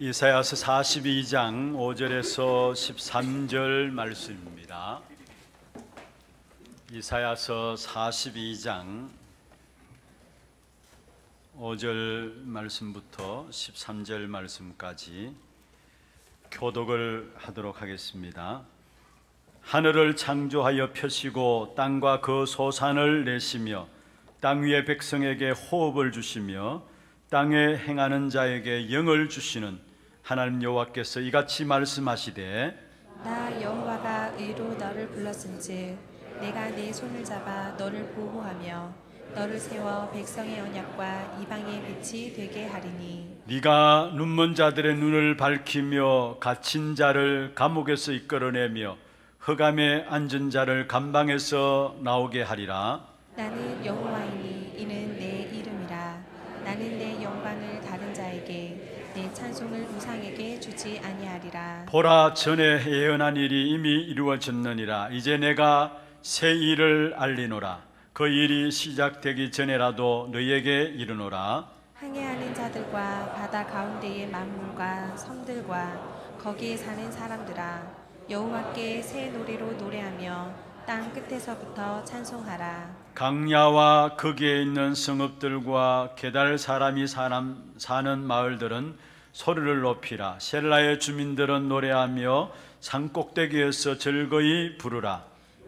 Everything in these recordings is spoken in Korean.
이사야서 42장 5절에서 13절 말씀입니다. 이사야서 42장 5절 말씀부터 13절 말씀까지 교독을 하도록 하겠습니다. 하늘을 창조하여 펴시고 땅과 그 소산을 내시며 땅 위의 백성에게 호흡을 주시며 땅에 행하는 자에게 영을 주시는 하나님 여호와께서 이같이 말씀하시되 나 여호와가 의로 너를 불렀은즉 내가 네 손을 잡아 너를 보호하며 너를 세워 백성의 언약과 이방의 빛이 되게 하리니 네가 눈먼 자들의 눈을 밝히며 갇힌 자를 감옥에서 이끌어내며 흑암에 앉은 자를 감방에서 나오게 하리라. 나는 여호와이니 이는 내 이름이라. 나는 내 영광을 다른 자에게 내 찬송을 우상에게 주지 아니하리라. 보라, 전에 예언한 일이 이미 이루어졌느니라. 이제 내가 새 일을 알리노라. 그 일이 시작되기 전에라도 너희에게 이르노라. 항해하는 자들과 바다 가운데의 만물과 섬들과 거기에 사는 사람들아, 여호와께 새 노래로 노래하며 땅 끝에서부터 찬송하라. 강야와 거기에 있는 성읍들과 게달 사람이 사는 마을들은 소리를 높이라. 셀라의 주민들은 노래하며 산꼭대기에서 즐거이 부르라.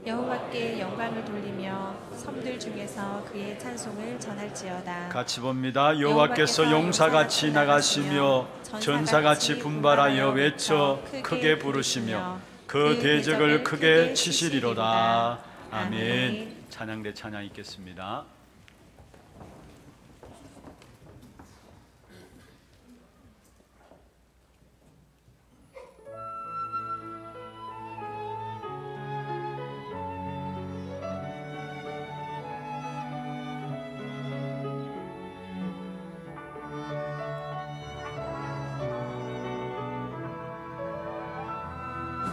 여호와께 영광을 돌리며 섬들 중에서 그의 찬송을 전할지어다. 같이 봅니다. 여호와께서 용사같이 나가시며 전사같이 분발하여 외쳐 크게 부르시며 그 대적을 크게 치시리로다. 아멘. 찬양대 찬양 있겠습니다.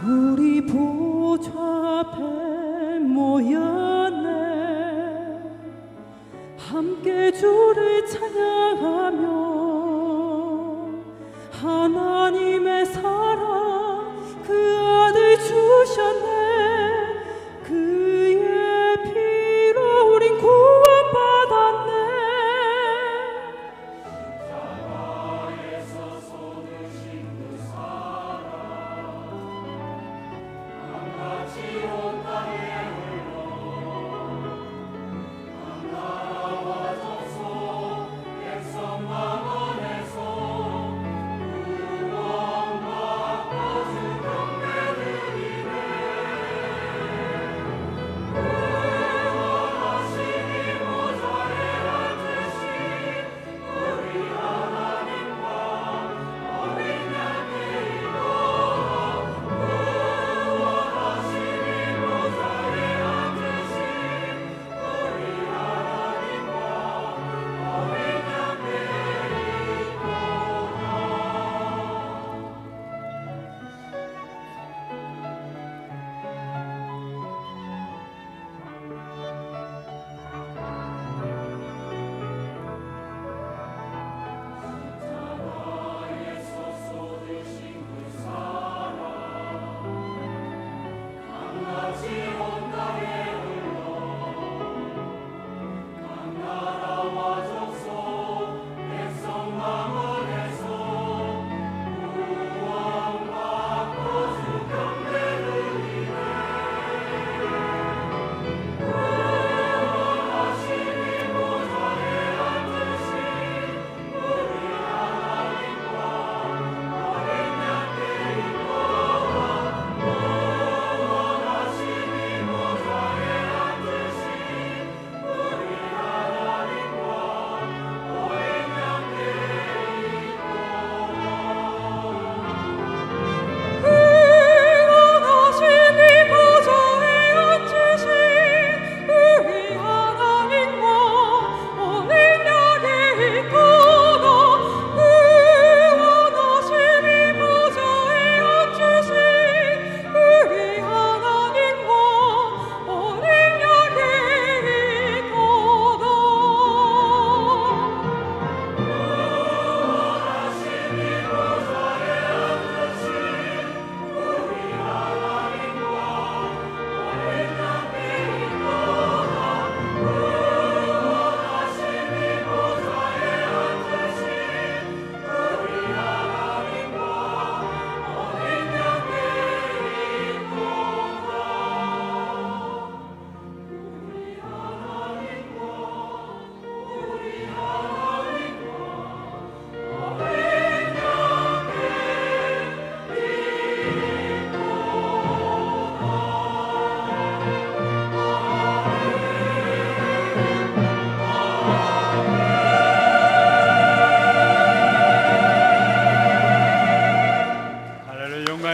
우리 보좌 앞에 모였네. 함께 주를 찬양하며 하나님의 사랑 그 아들 주셨네. 그의 피로 우린 구원받았네.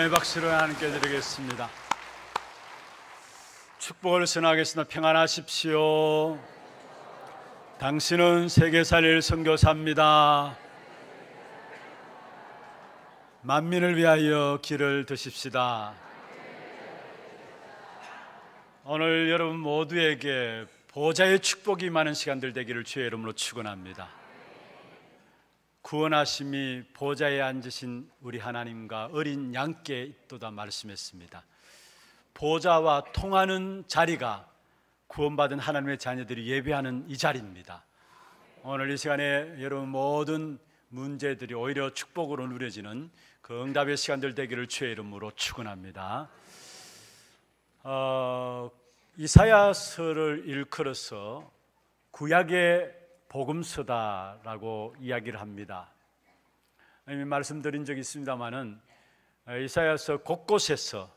감사의 박수를 하나님께 드리겠습니다. 축복을 전하겠습니다. 평안하십시오. 당신은 세계 살릴 선교사입니다. 만민을 위하여 길을 드십시다. 오늘 여러분 모두에게 보좌의 축복이 많은 시간들 되기를 주의 이름으로 축원합니다. 구원하심이 보좌에 앉으신 우리 하나님과 어린 양께 있도다 말씀했습니다. 보좌와 통하는 자리가 구원받은 하나님의 자녀들이 예배하는 이 자리입니다. 오늘 이 시간에 여러분 모든 문제들이 오히려 축복으로 누려지는 그 응답의 시간들 되기를 주의 이름으로 축원합니다. 이사야서를 일컬어서 구약의 복음서다라고 이야기를 합니다. 이미 말씀드린 적이 있습니다마는 이사야서 곳곳에서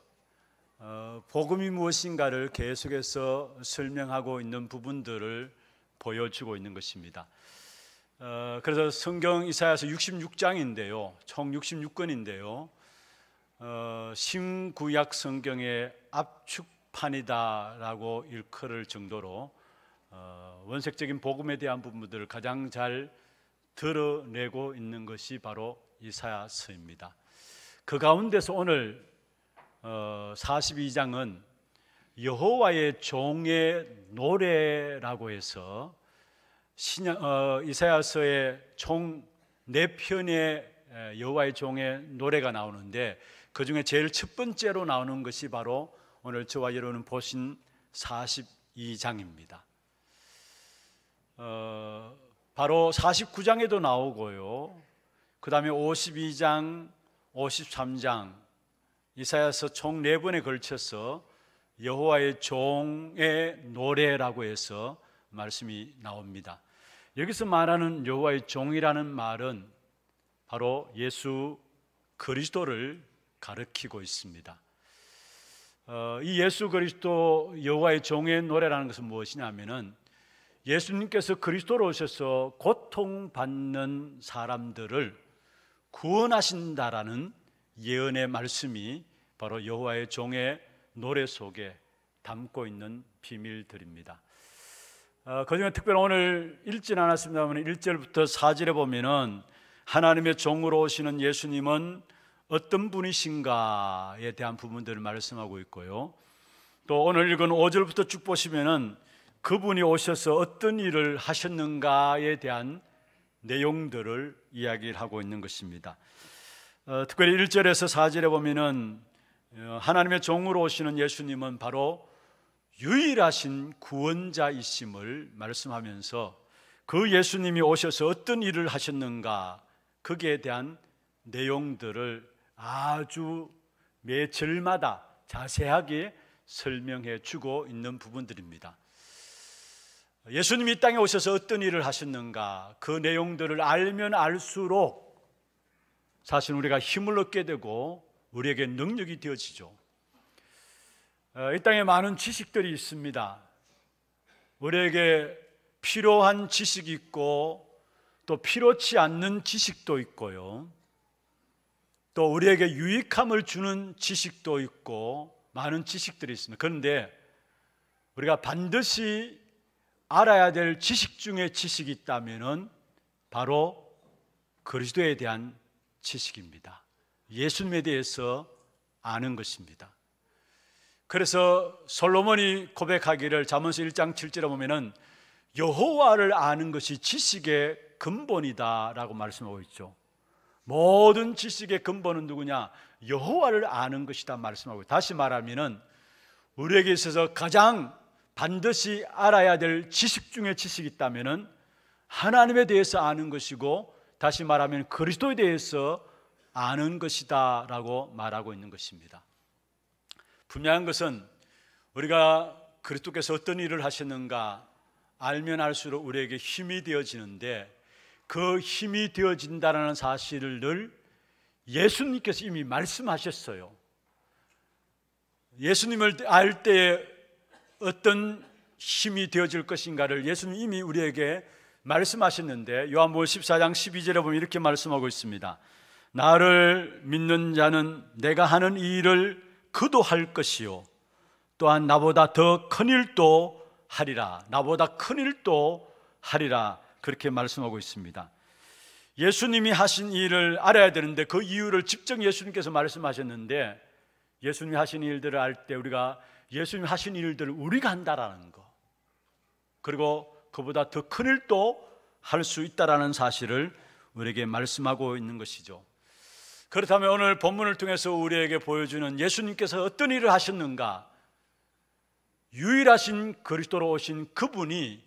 복음이 무엇인가를 계속해서 설명하고 있는 부분들을 보여주고 있는 것입니다. 그래서 성경 이사야서 66장인데요, 총 66권인데요, 신구약 성경의 압축판이다라고 일컬을 정도로 원색적인 복음에 대한 부분들을 가장 잘 드러내고 있는 것이 바로 이사야서입니다. 그 가운데서 오늘 42장은 여호와의 종의 노래라고 해서 이사야서의 총 4편의 여호와의 종의 노래가 나오는데, 그 중에 제일 첫 번째로 나오는 것이 바로 오늘 저와 여러분 보신 42장입니다. 바로 49장에도 나오고요, 그 다음에 52장, 53장, 이사야서 총 4번에 걸쳐서 여호와의 종의 노래라고 해서 말씀이 나옵니다. 여기서 말하는 여호와의 종이라는 말은 바로 예수 그리스도를 가리키고 있습니다. 이 예수 그리스도 여호와의 종의 노래라는 것은 무엇이냐면은 예수님께서 그리스도로 오셔서 고통받는 사람들을 구원하신다라는 예언의 말씀이 바로 여호와의 종의 노래 속에 담고 있는 비밀들입니다. 그중에 특별히 오늘 읽지는 않았습니다만 1절부터 4절에 보면은 하나님의 종으로 오시는 예수님은 어떤 분이신가에 대한 부분들을 말씀하고 있고요, 또 오늘 읽은 5절부터 쭉 보시면은 그분이 오셔서 어떤 일을 하셨는가에 대한 내용들을 이야기를 하고 있는 것입니다. 특별히 1절에서 4절에 보면은 하나님의 종으로 오시는 예수님은 바로 유일하신 구원자이심을 말씀하면서 그 예수님이 오셔서 어떤 일을 하셨는가, 거기에 대한 내용들을 아주 매 절마다 자세하게 설명해 주고 있는 부분들입니다. 예수님이 이 땅에 오셔서 어떤 일을 하셨는가, 그 내용들을 알면 알수록 사실 우리가 힘을 얻게 되고 우리에게 능력이 되어지죠. 이 땅에 많은 지식들이 있습니다. 우리에게 필요한 지식이 있고 또 필요치 않는 지식도 있고요, 또 우리에게 유익함을 주는 지식도 있고 많은 지식들이 있습니다. 그런데 우리가 반드시 알아야 될 지식 중에 지식이 있다면 바로 그리스도에 대한 지식입니다. 예수님에 대해서 아는 것입니다. 그래서 솔로몬이 고백하기를 잠언서 1장 7절에 보면은 여호와를 아는 것이 지식의 근본이다 라고 말씀하고 있죠. 모든 지식의 근본은 누구냐? 여호와를 아는 것이다 말씀하고, 다시 말하면은 우리에게 있어서 가장 반드시 알아야 될 지식 중에 지식이 있다면은 하나님에 대해서 아는 것이고, 다시 말하면 그리스도에 대해서 아는 것이다 라고 말하고 있는 것입니다. 분명한 것은 우리가 그리스도께서 어떤 일을 하셨는가 알면 알수록 우리에게 힘이 되어지는데, 그 힘이 되어진다는 사실을 늘 예수님께서 이미 말씀하셨어요. 예수님을 알 때에 어떤 힘이 되어질 것인가를 예수님이 이미 우리에게 말씀하셨는데, 요한복음 14장 12절에 보면 이렇게 말씀하고 있습니다. 나를 믿는 자는 내가 하는 이 일을 그도 할 것이요 또한 나보다 더 큰 일도 하리라. 나보다 큰 일도 하리라. 그렇게 말씀하고 있습니다. 예수님이 하신 일을 알아야 되는데 그 이유를 직접 예수님께서 말씀하셨는데, 예수님이 하신 일들을 알 때 우리가 예수님이 하신 일들을 우리가 한다라는 거, 그리고 그보다 더 큰 일도 할 수 있다라는 사실을 우리에게 말씀하고 있는 것이죠. 그렇다면 오늘 본문을 통해서 우리에게 보여주는 예수님께서 어떤 일을 하셨는가, 유일하신 그리스도로 오신 그분이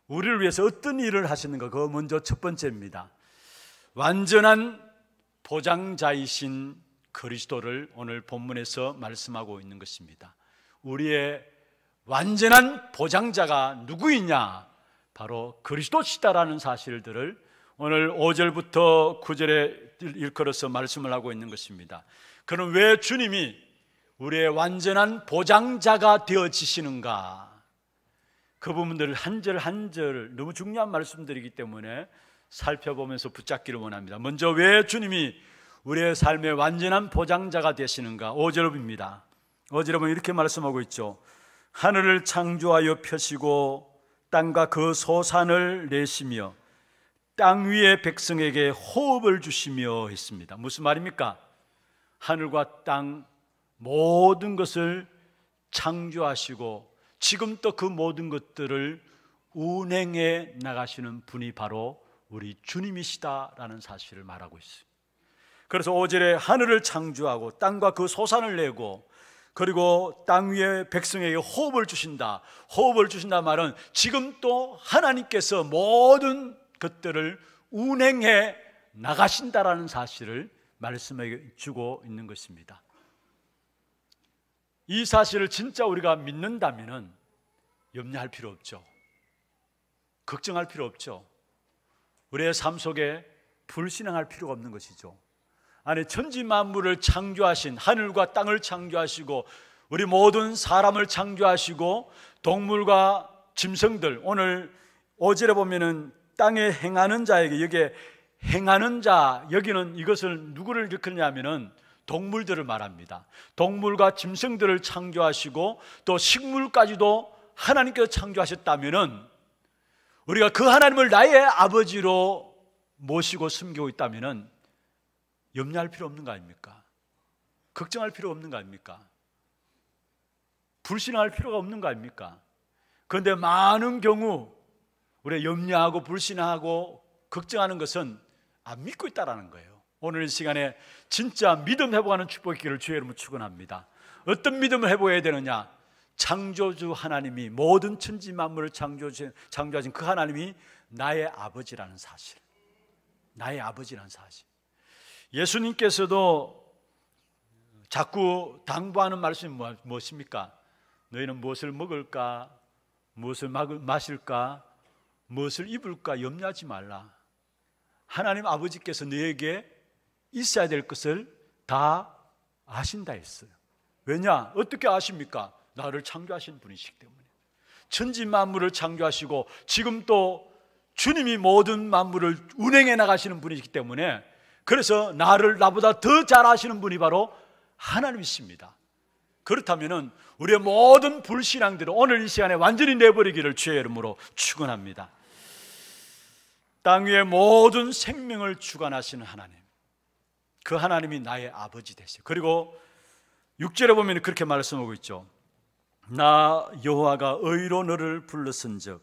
우리를 위해서 어떤 일을 하셨는가, 그거 먼저 첫 번째입니다. 완전한 보장자이신 그리스도를 오늘 본문에서 말씀하고 있는 것입니다. 우리의 완전한 보장자가 누구이냐, 바로 그리스도시다라는 사실들을 오늘 5절부터 9절에 일컬어서 말씀을 하고 있는 것입니다. 그럼 왜 주님이 우리의 완전한 보장자가 되어지시는가, 그 부분들을 한 절 한 절 너무 중요한 말씀들이기 때문에 살펴보면서 붙잡기를 원합니다. 먼저 왜 주님이 우리의 삶의 완전한 보장자가 되시는가, 5절입니다. 5절에 보면 이렇게 말씀하고 있죠. 하늘을 창조하여 펴시고 땅과 그 소산을 내시며 땅 위의 백성에게 호흡을 주시며 했습니다. 무슨 말입니까? 하늘과 땅 모든 것을 창조하시고 지금 또 그 모든 것들을 운행해 나가시는 분이 바로 우리 주님이시다라는 사실을 말하고 있어요. 그래서 5절에 하늘을 창조하고 땅과 그 소산을 내고 그리고 땅 위에 백성에게 호흡을 주신다. 호흡을 주신다 말은 지금 또 하나님께서 모든 것들을 운행해 나가신다라는 사실을 말씀해 주고 있는 것입니다. 이 사실을 진짜 우리가 믿는다면 염려할 필요 없죠. 걱정할 필요 없죠. 우리의 삶 속에 불신앙할 필요가 없는 것이죠. 아니, 천지 만물을 창조하신, 하늘과 땅을 창조하시고 우리 모든 사람을 창조하시고 동물과 짐승들, 오늘 5절에 보면은 땅에 행하는 자에게, 여기에 행하는 자, 여기는 이것을 누구를 일컫냐면은 동물들을 말합니다. 동물과 짐승들을 창조하시고 또 식물까지도 하나님께서 창조하셨다면은 우리가 그 하나님을 나의 아버지로 모시고 섬기고 있다면은 염려할 필요 없는 거 아닙니까? 걱정할 필요 없는 거 아닙니까? 불신할 필요가 없는 거 아닙니까? 그런데 많은 경우 우리가 염려하고 불신하고 걱정하는 것은 안 믿고 있다는 거예요. 오늘 이 시간에 진짜 믿음 회복하는 축복의 길을 주의 이름으로 축원합니다. 어떤 믿음을 회복해야 되느냐? 창조주 하나님이 모든 천지 만물을 창조하신 그 하나님이 나의 아버지라는 사실, 나의 아버지라는 사실. 예수님께서도 자꾸 당부하는 말씀이 무엇입니까? 너희는 무엇을 먹을까, 무엇을 마실까, 무엇을 입을까 염려하지 말라. 하나님 아버지께서 너에게 있어야 될 것을 다 아신다 했어요. 왜냐? 어떻게 아십니까? 나를 창조하신 분이시기 때문에. 천지 만물을 창조하시고 지금 또 주님이 모든 만물을 운행해 나가시는 분이시기 때문에, 그래서 나보다 더 잘 아시는 분이 바로 하나님이십니다. 그렇다면 우리의 모든 불신앙들을 오늘 이 시간에 완전히 내버리기를 주의 이름으로 축원합니다. 땅 위의 모든 생명을 주관하시는 하나님, 그 하나님이 나의 아버지 되세요. 그리고 6절에 보면 그렇게 말씀하고 있죠. 나 여호와가 의로 너를 불렀은즉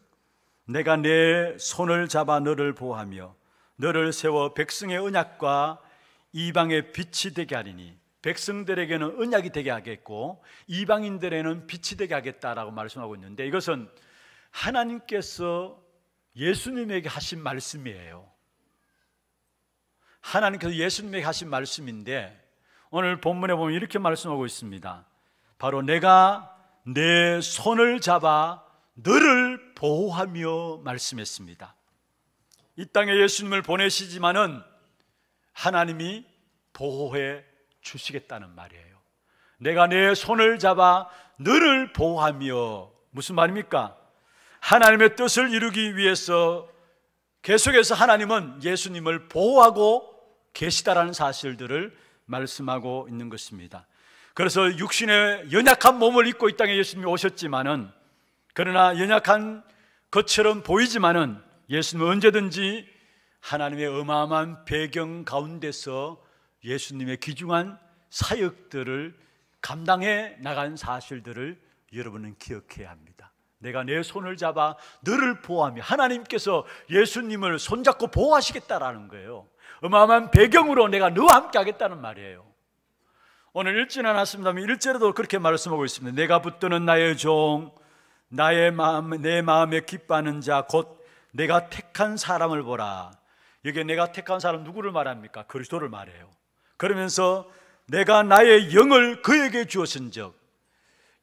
내가 내 손을 잡아 너를 보호하며 너를 세워 백성의 언약과 이방의 빛이 되게 하리니, 백성들에게는 언약이 되게 하겠고 이방인들에게는 빛이 되게 하겠다라고 말씀하고 있는데, 이것은 하나님께서 예수님에게 하신 말씀이에요. 하나님께서 예수님에게 하신 말씀인데, 오늘 본문에 보면 이렇게 말씀하고 있습니다. 바로 내가 내 손을 잡아 너를 보호하며 말씀했습니다. 이 땅에 예수님을 보내시지만은 하나님이 보호해 주시겠다는 말이에요. 내가 내 손을 잡아 너를 보호하며, 무슨 말입니까? 하나님의 뜻을 이루기 위해서 계속해서 하나님은 예수님을 보호하고 계시다라는 사실들을 말씀하고 있는 것입니다. 그래서 육신의 연약한 몸을 입고 이 땅에 예수님이 오셨지만은, 그러나 연약한 것처럼 보이지만은 예수님은 언제든지 하나님의 어마어마한 배경 가운데서 예수님의 귀중한 사역들을 감당해 나간 사실들을 여러분은 기억해야 합니다. 내가 내 손을 잡아 너를 보호하며, 하나님께서 예수님을 손잡고 보호하시겠다라는 거예요. 어마어마한 배경으로 내가 너와 함께 하겠다는 말이에요. 오늘 읽지는 않았습니다만 1절에도 그렇게 말씀하고 있습니다. 내가 붙드는 나의 종, 내 마음에 기뻐하는 자, 곧 내가 택한 사람을 보라. 여기에 내가 택한 사람 누구를 말합니까? 그리스도를 말해요. 그러면서 내가 나의 영을 그에게 주었은즉,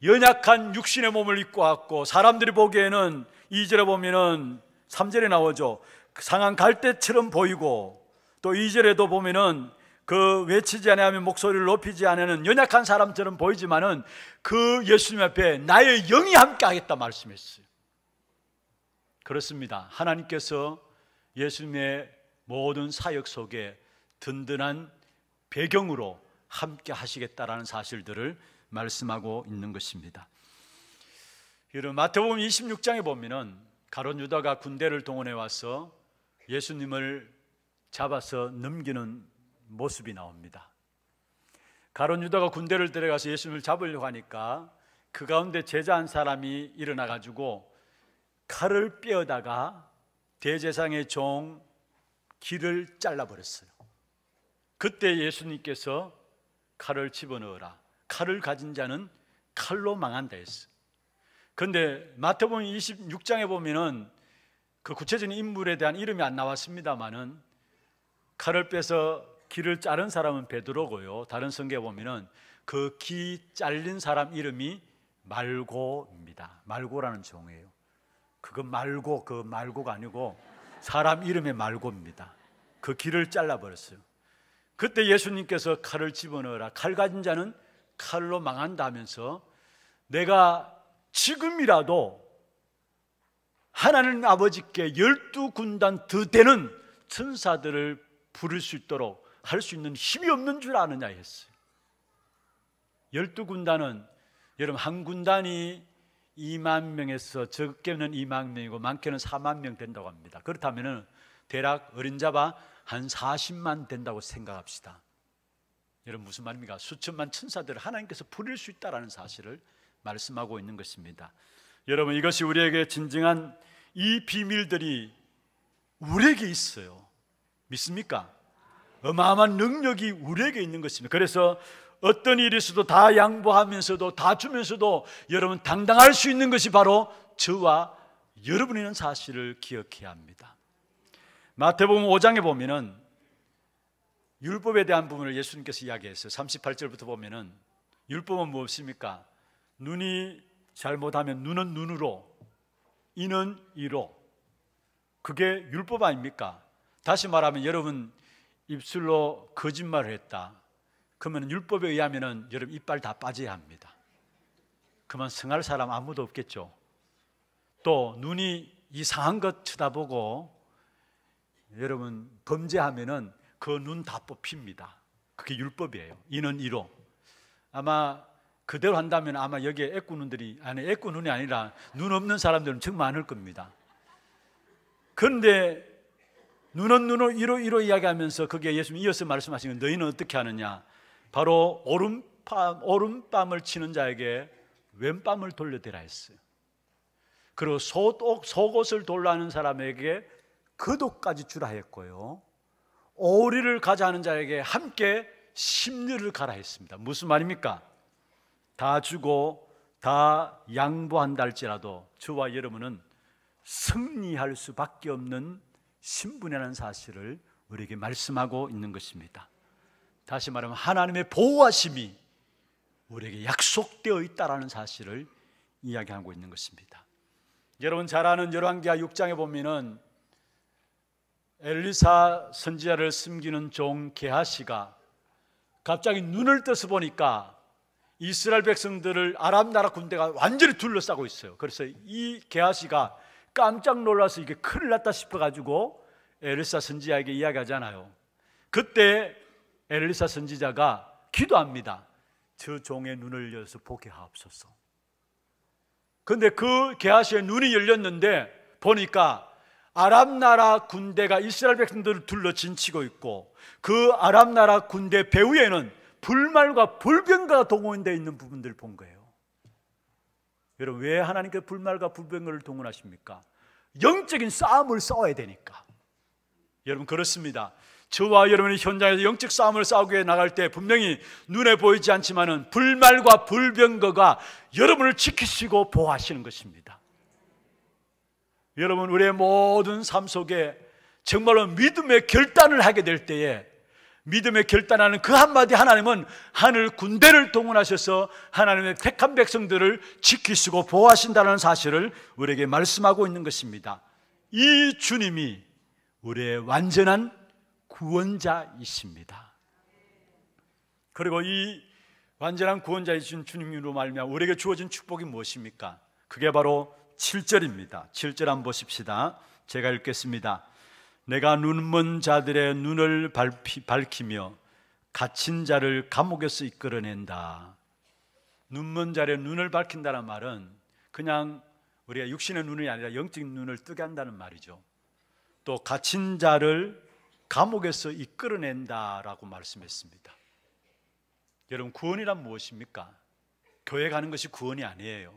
연약한 육신의 몸을 입고 왔고, 사람들이 보기에는 2절에 보면은 3절에 나오죠. 상한 갈대처럼 보이고, 또 2절에도 보면은 그 외치지 아니하면 목소리를 높이지 않는 연약한 사람처럼 보이지만은 그 예수님 앞에 나의 영이 함께 하겠다 말씀했어요. 그렇습니다. 하나님께서 예수님의 모든 사역 속에 든든한 배경으로 함께 하시겠다라는 사실들을 말씀하고 있는 것입니다. 여러분, 마태복음 26장에 보면은 가룟 유다가 군대를 동원해 와서 예수님을 잡아서 넘기는 모습이 나옵니다. 가룟 유다가 군대를 데려가서 예수님을 잡으려고 하니까 그 가운데 제자 한 사람이 일어나 가지고 칼을 빼어다가 대제사장의 종 귀를 잘라버렸어요. 그때 예수님께서 칼을 집어넣어라, 칼을 가진 자는 칼로 망한다 했어요. 그런데 마태복음 26장에 보면은 그 구체적인 인물에 대한 이름이 안 나왔습니다만은 칼을 빼서 귀를 자른 사람은 베드로고요, 다른 성경에 보면은 그 귀 잘린 사람 이름이 말고입니다. 말고라는 종이에요. 그건 말고, 그 말고가 아니고 사람 이름의 말고입니다. 그 귀를 잘라버렸어요. 그때 예수님께서 칼을 집어넣어라, 칼 가진 자는 칼로 망한다 하면서, 내가 지금이라도 하나님 아버지께 12군단 더 되는 천사들을 부를 수 있도록 할 수 있는 힘이 없는 줄 아느냐 했어요. 12군단은 여러분, 한 군단이 2만 명에서 적게는 2만 명이고 많게는 4만 명 된다고 합니다. 그렇다면 대략 어림잡아 한 40만 된다고 생각합시다. 여러분, 무슨 말입니까? 수천만 천사들을 하나님께서 부릴 수 있다는 사실을 말씀하고 있는 것입니다. 여러분, 이것이 우리에게 진정한 이 비밀들이 우리에게 있어요. 믿습니까? 어마어마한 능력이 우리에게 있는 것입니다. 그래서 어떤 일이 있어도 다 양보하면서도, 다 주면서도 여러분 당당할 수 있는 것이 바로 저와 여러분이라는 사실을 기억해야 합니다. 마태복음 5장에 보면은 율법에 대한 부분을 예수님께서 이야기했어요. 38절부터 보면은 율법은 무엇입니까? 눈이 잘못하면 눈은 눈으로, 이는 이로. 그게 율법 아닙니까? 다시 말하면 여러분 입술로 거짓말을 했다, 그러면 율법에 의하면은 여러분 이빨 다 빠져야 합니다. 그만 성할 사람 아무도 없겠죠. 또 눈이 이상한 것 쳐다보고 여러분 범죄하면은 그 눈 다 뽑힙니다. 그게 율법이에요. 이는 이로. 아마 그대로 한다면 아마 여기에 애꾸눈들이, 아니 애꾸눈이 아니라 눈 없는 사람들은 정말 많을 겁니다. 그런데 눈은 눈으로 이로 이야기하면서 거기에 예수님이 이어서 말씀하신 건 너희는 어떻게 하느냐, 바로 오른뺨을 치는 자에게 왼뺨을 돌려대라 했어요. 그리고 속옷을 돌라는 사람에게 겉옷까지 주라 했고요, 오리를 가자는 자에게 함께 심려를 가라 했습니다. 무슨 말입니까? 다 주고 다 양보한다 할지라도 저와 여러분은 승리할 수밖에 없는 신분이라는 사실을 우리에게 말씀하고 있는 것입니다. 다시 말하면 하나님의 보호하심이 우리에게 약속되어 있다는 사실을 이야기하고 있는 것입니다. 여러분 잘 아는 열왕기하 6장에 보면은 엘리사 선지자를 섬기는 종 게하시가 갑자기 눈을 떠서 보니까 이스라엘 백성들을 아람 나라 군대가 완전히 둘러싸고 있어요. 그래서 이 게하시가 깜짝 놀라서 이게 큰일 났다 싶어가지고 엘리사 선지자에게 이야기하잖아요. 그때 엘리사 선지자가 기도합니다. 저 종의 눈을 열어서 보게 하옵소서. 그런데 그 게하시의 눈이 열렸는데 보니까 아람 나라 군대가 이스라엘 백성들을 둘러 진치고 있고 그 아람 나라 군대 배후에는 불말과 불병거가 동원되어 있는 부분들을 본 거예요. 여러분, 왜 하나님께서 불말과 불병거를 동원하십니까? 영적인 싸움을 싸워야 되니까. 여러분, 그렇습니다. 저와 여러분이 현장에서 영적 싸움을 싸우게 나갈 때 분명히 눈에 보이지 않지만은 불말과 불병거가 여러분을 지키시고 보호하시는 것입니다. 여러분, 우리의 모든 삶 속에 정말로 믿음의 결단을 하게 될 때에 믿음의 결단하는 그 한마디 하나님은 하늘 군대를 동원하셔서 하나님의 택한 백성들을 지키시고 보호하신다는 사실을 우리에게 말씀하고 있는 것입니다. 이 주님이 우리의 완전한 구원자이십니다. 그리고 이 완전한 구원자이신 주님으로 말미암아 우리에게 주어진 축복이 무엇입니까? 그게 바로 7절입니다. 7절 한번 보십시다. 제가 읽겠습니다. 내가 눈먼 자들의 눈을 밝히며 갇힌 자를 감옥에서 이끌어낸다. 눈먼 자의 눈을 밝힌다는 말은 그냥 우리가 육신의 눈이 아니라 영적인 눈을 뜨게 한다는 말이죠. 또 갇힌 자를 감옥에서 이끌어낸다라고 말씀했습니다. 여러분, 구원이란 무엇입니까? 교회 가는 것이 구원이 아니에요.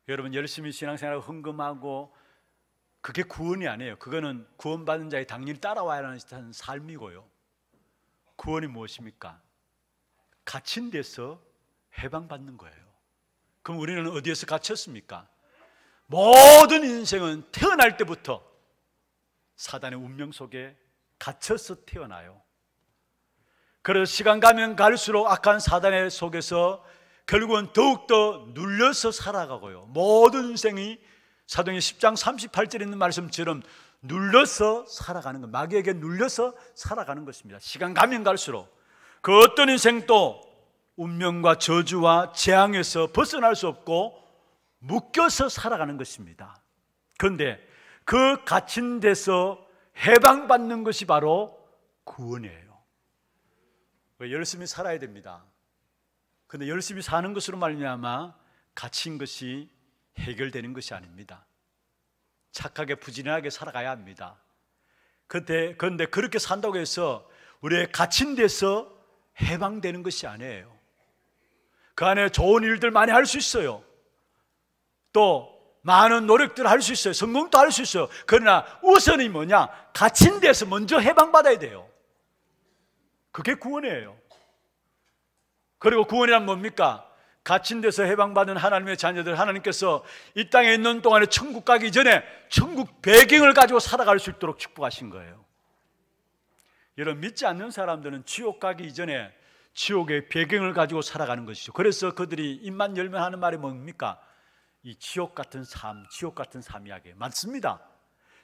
여러분, 열심히 신앙생활을 헌금하고 그게 구원이 아니에요. 그거는 구원받은 자의 당연히 따라와야 하는 삶이고요. 구원이 무엇입니까? 갇힌 데서 해방받는 거예요. 그럼 우리는 어디에서 갇혔습니까? 모든 인생은 태어날 때부터 사단의 운명 속에 갇혀서 태어나요. 그래서 시간 가면 갈수록 악한 사단의 속에서 결국은 더욱더 눌려서 살아가고요. 모든 인생이 사도행전 10장 38절에 있는 말씀처럼 눌려서 살아가는 것, 마귀에게 눌려서 살아가는 것입니다. 시간 가면 갈수록 그 어떤 인생도 운명과 저주와 재앙에서 벗어날 수 없고 묶여서 살아가는 것입니다. 그런데 그 갇힌 데서 해방받는 것이 바로 구원이에요. 열심히 살아야 됩니다. 그런데 열심히 사는 것으로 말미암아 갇힌 것이 해결되는 것이 아닙니다. 착하게 부지런하게 살아가야 합니다. 그런데 그렇게 산다고 해서 우리의 갇힌 데서 해방되는 것이 아니에요. 그 안에 좋은 일들 많이 할 수 있어요. 또 많은 노력들을 할 수 있어요. 성공도 할 수 있어요. 그러나 우선이 뭐냐? 갇힌 데서 먼저 해방받아야 돼요. 그게 구원이에요. 그리고 구원이란 뭡니까? 갇힌 데서 해방받은 하나님의 자녀들, 하나님께서 이 땅에 있는 동안에 천국 가기 전에 천국 배경을 가지고 살아갈 수 있도록 축복하신 거예요. 여러분, 믿지 않는 사람들은 지옥 가기 이전에 지옥의 배경을 가지고 살아가는 것이죠. 그래서 그들이 입만 열면 하는 말이 뭡니까? 이 지옥 같은 삶, 지옥 같은 삶이야기 맞습니다.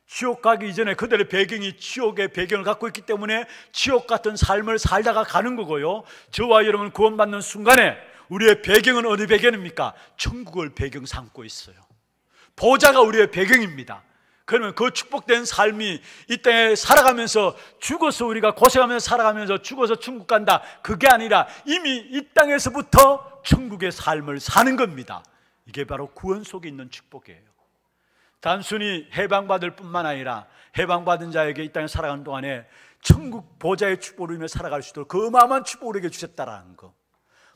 지옥 가기 이전에 그들의 배경이 지옥의 배경을 갖고 있기 때문에 지옥 같은 삶을 살다가 가는 거고요. 저와 여러분 구원받는 순간에 우리의 배경은 어느 배경입니까? 천국을 배경 삼고 있어요. 보좌가 우리의 배경입니다. 그러면 그 축복된 삶이 이 땅에 살아가면서 죽어서 우리가 고생하면서 살아가면서 죽어서 천국 간다, 그게 아니라 이미 이 땅에서부터 천국의 삶을 사는 겁니다. 이게 바로 구원 속에 있는 축복이에요. 단순히 해방받을 뿐만 아니라 해방받은 자에게 이 땅에 살아가는 동안에 천국 보좌의 축복을 누리며 살아갈 수 있도록 그 어마어마한 축복을 우리에게 주셨다라는 거.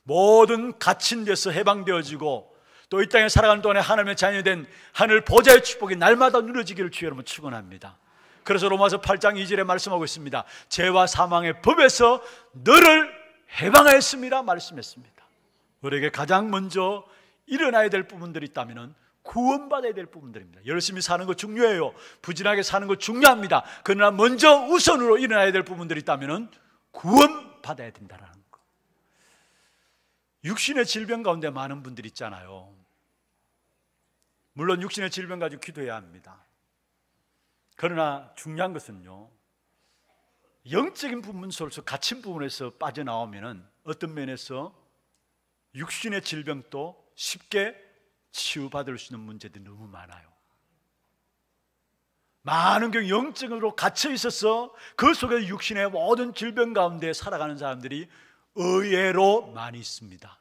모든 갇힌 데서 해방되어지고 또 이 땅에 살아가는 동안에 하나님의 자녀이 된 하늘 보좌의 축복이 날마다 누려지기를 주여 여러분 축원합니다. 그래서 로마서 8장 2절에 말씀하고 있습니다. 죄와 사망의 법에서 너를 해방하였습니다 말씀했습니다. 우리에게 가장 먼저 일어나야 될 부분들이 있다면 구원받아야 될 부분들입니다. 열심히 사는 거 중요해요. 부진하게 사는 거 중요합니다. 그러나 먼저 우선으로 일어나야 될 부분들이 있다면 구원받아야 된다는 거. 육신의 질병 가운데 많은 분들이 있잖아요. 물론 육신의 질병 가지고 기도해야 합니다. 그러나 중요한 것은요, 영적인 부분 속에서 갇힌 부분에서 빠져나오면 어떤 면에서 육신의 질병도 쉽게 치유받을 수 있는 문제들이 너무 많아요. 많은 경우 영적으로 갇혀 있어서 그 속에 육신의 모든 질병 가운데 살아가는 사람들이 의외로 많이 있습니다.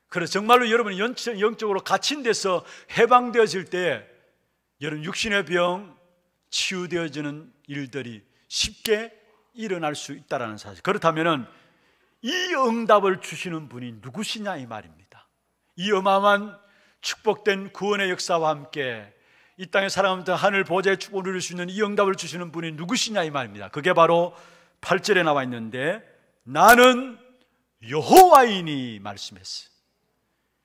그래서 정말로 여러분이 영적으로 갇힌 데서 해방되어질 때 여러분 육신의 병 치유되어지는 일들이 쉽게 일어날 수 있다는 사실. 그렇다면 이 응답을 주시는 분이 누구시냐 이 말입니다. 이 어마어마한 축복된 구원의 역사와 함께 이 땅에 살아가면서 하늘 보좌의 축복을 누릴 수 있는 이 응답을 주시는 분이 누구시냐 이 말입니다. 그게 바로 8절에 나와 있는데 나는 여호와이니 말씀했어요.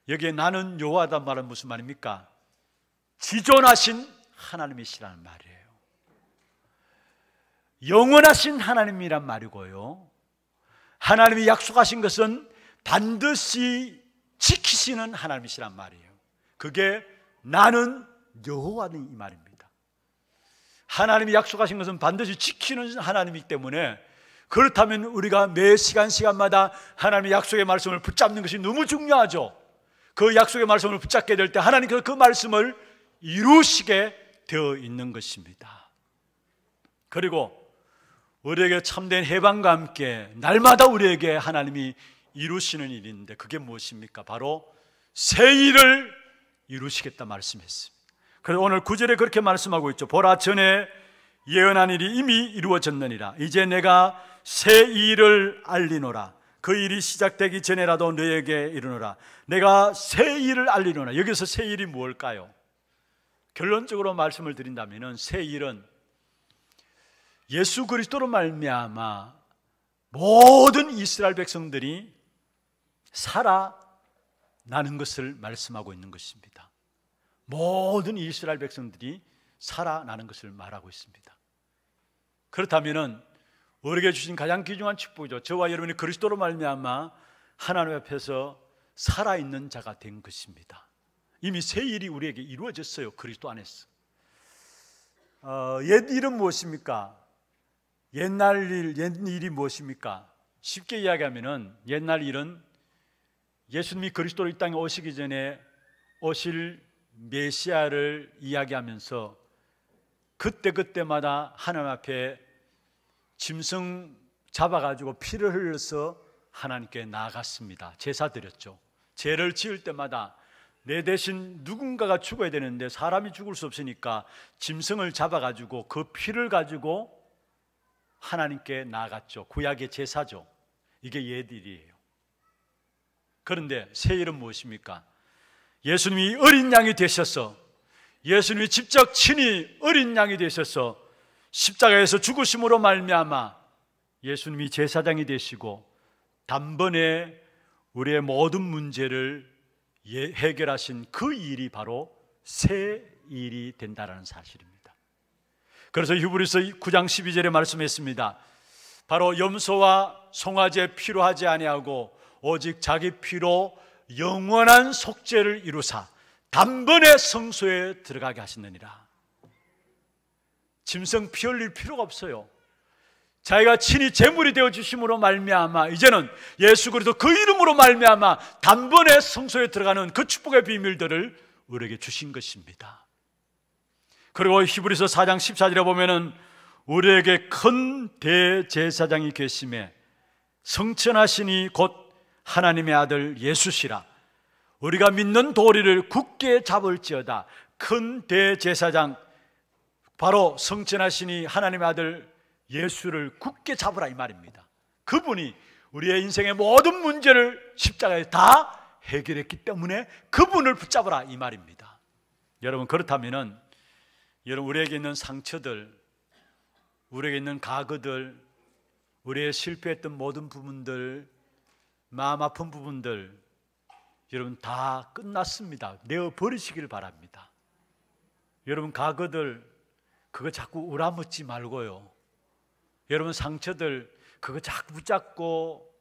여기에 나는 여호와다 말은 무슨 말입니까? 지존하신 하나님이시라는 말이에요. 영원하신 하나님이란 말이고요, 하나님이 약속하신 것은 반드시 지키시는 하나님이시란 말이에요. 그게 나는 여호와는 이 말입니다. 하나님이 약속하신 것은 반드시 지키는 하나님이기 때문에, 그렇다면 우리가 매 시간마다 하나님의 약속의 말씀을 붙잡는 것이 너무 중요하죠. 그 약속의 말씀을 붙잡게 될 때 하나님께서 그 말씀을 이루시게 되어 있는 것입니다. 그리고 우리에게 참된 해방과 함께 날마다 우리에게 하나님이 이루시는 일인데 그게 무엇입니까? 바로 새 일을 이루시겠다 말씀했습니다. 그래서 오늘 9절에 그렇게 말씀하고 있죠. 보라, 전에 예언한 일이 이미 이루어졌느니라. 이제 내가 새 일을 알리노라. 그 일이 시작되기 전에라도 너에게 이르노라. 내가 새 일을 알리노라. 여기서 새 일이 무엇일까요? 결론적으로 말씀을 드린다면 새 일은 예수 그리스도로 말미암아 모든 이스라엘 백성들이 살아나는 것을 말씀하고 있는 것입니다. 모든 이스라엘 백성들이 살아나는 것을 말하고 있습니다. 그렇다면 우리에게 주신 가장 귀중한 축복이죠. 저와 여러분이 그리스도로 말미암아 하나님 앞에서 살아있는 자가 된 것입니다. 이미 새 일이 우리에게 이루어졌어요. 그리스도 안에서. 옛 일은 무엇입니까? 옛날 일, 옛 일이 무엇입니까? 쉽게 이야기하면 옛날 일은 예수님이 그리스도로 이 땅에 오시기 전에 오실 메시아를 이야기하면서 그때마다 하나님 앞에 짐승 잡아가지고 피를 흘려서 하나님께 나아갔습니다. 제사 드렸죠. 죄를 지을 때마다 내 대신 누군가가 죽어야 되는데 사람이 죽을 수 없으니까 짐승을 잡아가지고 그 피를 가지고 하나님께 나아갔죠. 구약의 제사죠. 이게 옛일이에요. 그런데 새 일은 무엇입니까? 예수님이 어린 양이 되셔서, 예수님이 직접 친히 어린 양이 되셔서 십자가에서 죽으심으로 말미암아 예수님이 제사장이 되시고 단번에 우리의 모든 문제를 해결하신 그 일이 바로 새 일이 된다는 사실입니다. 그래서 히브리서 9장 12절에 말씀했습니다. 바로 염소와 송아지의 피로 하지 아니하고 오직 자기 피로 영원한 속죄를 이루사 단번에 성소에 들어가게 하시느니라. 짐승 피 흘릴 필요가 없어요. 자기가 친히 제물이 되어 주심으로 말미암아 이제는 예수 그리스도 그 이름으로 말미암아 단번에 성소에 들어가는 그 축복의 비밀들을 우리에게 주신 것입니다. 그리고 히브리서 4장 14절에 보면은 우리에게 큰 대제사장이 계심에 성천하시니 곧 하나님의 아들 예수시라. 우리가 믿는 도리를 굳게 잡을지어다. 큰 대제사장, 바로 성천하시니 하나님의 아들 예수를 굳게 잡으라 이 말입니다. 그분이 우리의 인생의 모든 문제를 십자가에 다 해결했기 때문에 그분을 붙잡으라 이 말입니다. 여러분, 그렇다면은 여러분, 우리에게 있는 상처들, 우리에게 있는 과거들, 우리의 실패했던 모든 부분들, 마음 아픈 부분들, 여러분 다 끝났습니다. 내어 버리시길 바랍니다. 여러분, 과거들 그거 자꾸 우라묻지 말고요. 여러분, 상처들 그거 자꾸 붙잡고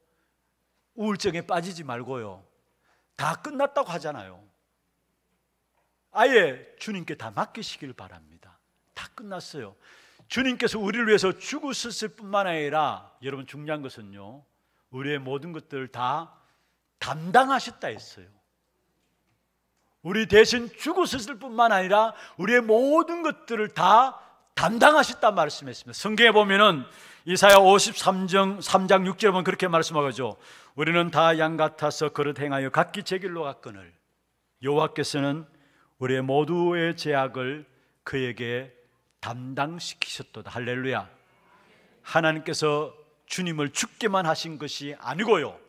우울증에 빠지지 말고요. 다 끝났다고 하잖아요. 아예 주님께 다 맡기시길 바랍니다. 다 끝났어요. 주님께서 우리를 위해서 죽으셨을 뿐만 아니라 여러분, 중요한 것은요, 우리의 모든 것들을 다 담당하셨다 했어요. 우리 대신 죽으셨을 뿐만 아니라 우리의 모든 것들을 다 담당하셨다 말씀했습니다. 성경에 보면은 이사야 53장 6절에 보면 그렇게 말씀하죠. 우리는 다 양 같아서 그릇 행하여 각기 제 길로 갔거늘 여호와께서는 우리의 모두의 죄악을 그에게 담당시키셨도다. 할렐루야. 하나님께서 주님을 죽게만 하신 것이 아니고요,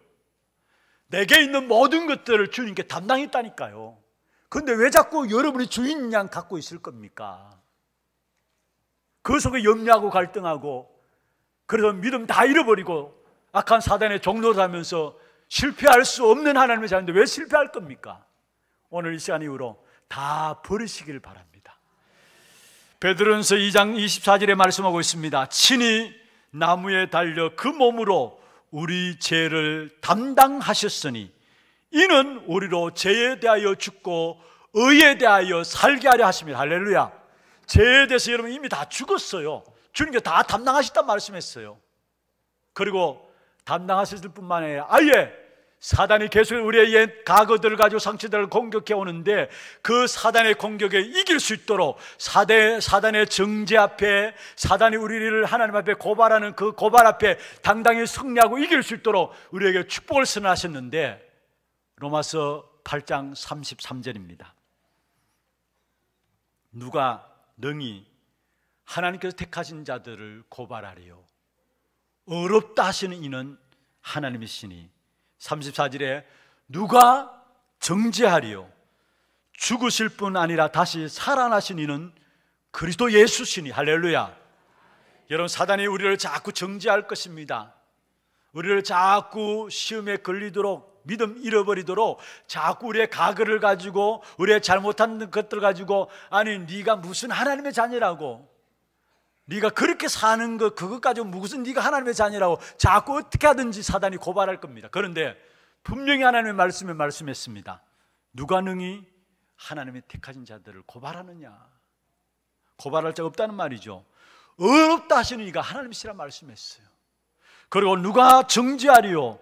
내게 있는 모든 것들을 주님께 담당했다니까요. 그런데 왜 자꾸 여러분이 주인 양 갖고 있을 겁니까? 그 속에 염려하고 갈등하고, 그래서 믿음 다 잃어버리고 악한 사단의 종로를 하면서 실패할 수 없는 하나님의 자녀인데 왜 실패할 겁니까? 오늘 이 시간 이후로 다 버리시길 바랍니다. 베드로전서 2장 24절에 말씀하고 있습니다. 친히 나무에 달려 그 몸으로 우리 죄를 담당하셨으니 이는 우리로 죄에 대하여 죽고 의에 대하여 살게 하려 하십니다. 할렐루야. 죄에 대해서 여러분 이미 다 죽었어요. 주님께 다 담당하셨단 말씀했어요. 그리고 담당하셨을 뿐만 아니라 아예 사단이 계속 우리의 옛 과거들을 가지고 상처들을 공격해 오는데 그 사단의 공격에 이길 수 있도록 사단의 정죄 앞에, 사단이 우리를 하나님 앞에 고발하는 그 고발 앞에 당당히 승리하고 이길 수 있도록 우리에게 축복을 선언하셨는데, 로마서 8장 33절입니다. 누가 능히 하나님께서 택하신 자들을 고발하리요? 어렵다 하시는 이는 하나님이시니. 34절에 누가 정죄하리요? 죽으실 뿐 아니라 다시 살아나신 이는 그리스도 예수시니. 할렐루야. 여러분, 사단이 우리를 자꾸 정죄할 것입니다. 우리를 자꾸 시험에 걸리도록, 믿음 잃어버리도록 자꾸 우리의 과거를 가지고, 우리의 잘못한 것들 가지고, 아니 네가 무슨 하나님의 자녀라고, 네가 그렇게 사는 것 그것 가지고 무슨 네가 하나님의 자녀라고 자꾸 어떻게 하든지 사단이 고발할 겁니다. 그런데 분명히 하나님의 말씀에 말씀했습니다. 누가 능히 하나님의 택하신 자들을 고발하느냐? 고발할 자가 없다는 말이죠. 어렵다 하시는 이가 하나님이시라 말씀했어요. 그리고 누가 정죄하리요?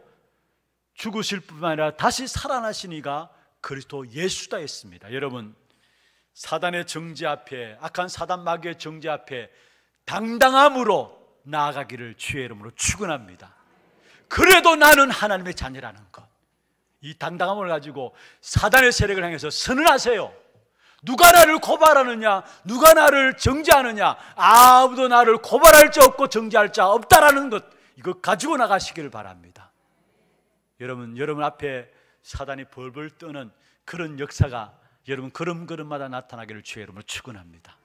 죽으실 뿐만 아니라 다시 살아나신 이가 그리스도 예수다 했습니다. 여러분, 사단의 정죄 앞에, 악한 사단 마귀의 정죄 앞에 당당함으로 나아가기를 주의 이름으로 축원합니다. 그래도 나는 하나님의 자녀라는 것, 이 당당함을 가지고 사단의 세력을 향해서 선언하세요. 누가 나를 고발하느냐? 누가 나를 정죄하느냐? 아무도 나를 고발할 자 없고 정죄할 자 없다라는 것, 이거 가지고 나가시기를 바랍니다. 여러분 앞에 사단이 벌벌 떠는 그런 역사가 여러분 걸음걸음마다 나타나기를 주의 이름으로 축원합니다.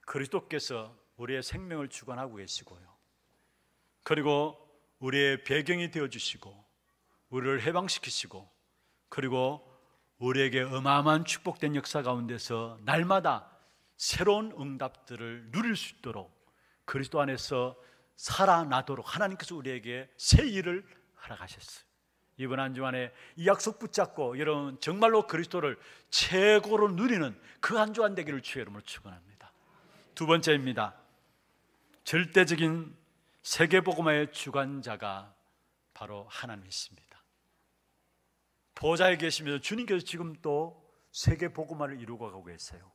그리스도께서 우리의 생명을 주관하고 계시고요, 그리고 우리의 배경이 되어주시고 우리를 해방시키시고, 그리고 우리에게 어마어마한 축복된 역사 가운데서 날마다 새로운 응답들을 누릴 수 있도록 그리스도 안에서 살아나도록 하나님께서 우리에게 새 일을 허락하셨어요. 이번 한 주간에 이 약속 붙잡고 여러분 정말로 그리스도를 최고로 누리는 그 한 주간 되기를 주의 이름으로 축원합니다. 두 번째입니다. 절대적인 세계복음화의 주관자가 바로 하나님이십니다. 보좌에 계시면서 주님께서 지금 또 세계복음화를 이루고 가고 계세요.